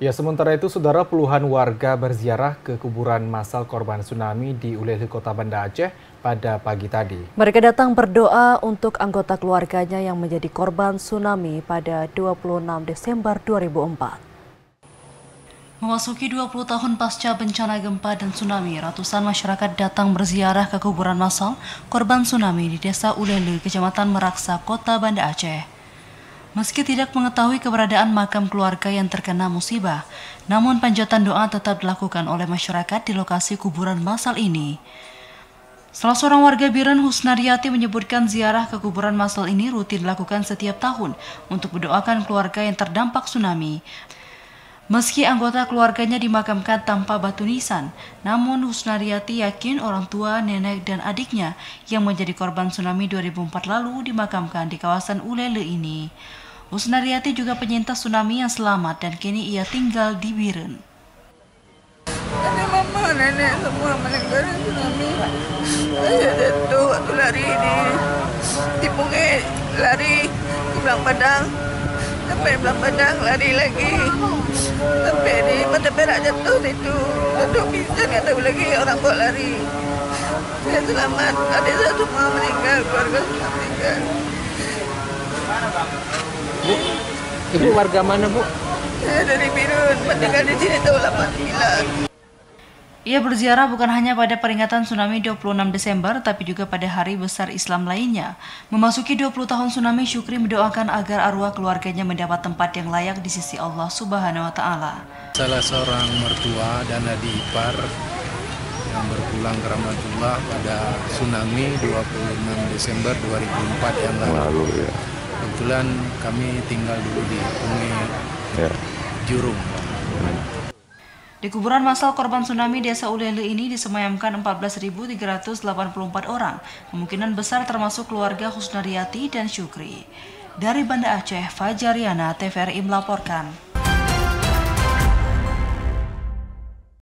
Ya, sementara itu, saudara, puluhan warga berziarah ke kuburan massal korban tsunami di Ulele, Kota Banda Aceh pada pagi tadi. Mereka datang berdoa untuk anggota keluarganya yang menjadi korban tsunami pada 26 Desember 2004. Memasuki 20 tahun pasca bencana gempa dan tsunami, ratusan masyarakat datang berziarah ke kuburan massal korban tsunami di Desa Ulele, Kecamatan Meraksa, Kota Banda Aceh. Meski tidak mengetahui keberadaan makam keluarga yang terkena musibah, namun panjatan doa tetap dilakukan oleh masyarakat di lokasi kuburan massal ini. Salah seorang warga Biren, Husnariati, menyebutkan ziarah ke kuburan massal ini rutin dilakukan setiap tahun untuk mendoakan keluarga yang terdampak tsunami. Meski anggota keluarganya dimakamkan tanpa batu nisan, namun Husnariati yakin orang tua, nenek, dan adiknya yang menjadi korban tsunami 2004 lalu dimakamkan di kawasan Ulele ini. Husnariati juga penyintas tsunami yang selamat dan kini ia tinggal di Biren. Ada mama, nenek semua meninggal tsunami. Saya jatuh waktu lari di Punggit, lari ke Belang Padang. Sampai Belang Padang lari lagi. Sampai di Mata Perak jatuh situ. Duduk pingsan, tak tahu lagi orang bawa lari. Saya selamat, adik saya semua meninggal, keluarga semua meninggal. Bu, ibu warga mana, Bu? Saya dari Birun, tinggal di sini tahun 89. Ia berziarah bukan hanya pada peringatan tsunami 26 Desember, tapi juga pada hari besar Islam lainnya. Memasuki 20 tahun tsunami, Syukri mendoakan agar arwah keluarganya mendapat tempat yang layak di sisi Allah Subhanahu wa Ta'ala. Salah seorang mertua dan adik ipar yang berpulang ke rahmatullah pada tsunami 26 Desember 2004 yang lalu. Kebetulan kami tinggal dulu di Punggit, Jurung. Di kuburan massal korban tsunami Desa Ulele ini disemayamkan 14.384 orang, kemungkinan besar termasuk keluarga Husnariati dan Syukri. Dari Banda Aceh, Fajariana, TVRI melaporkan.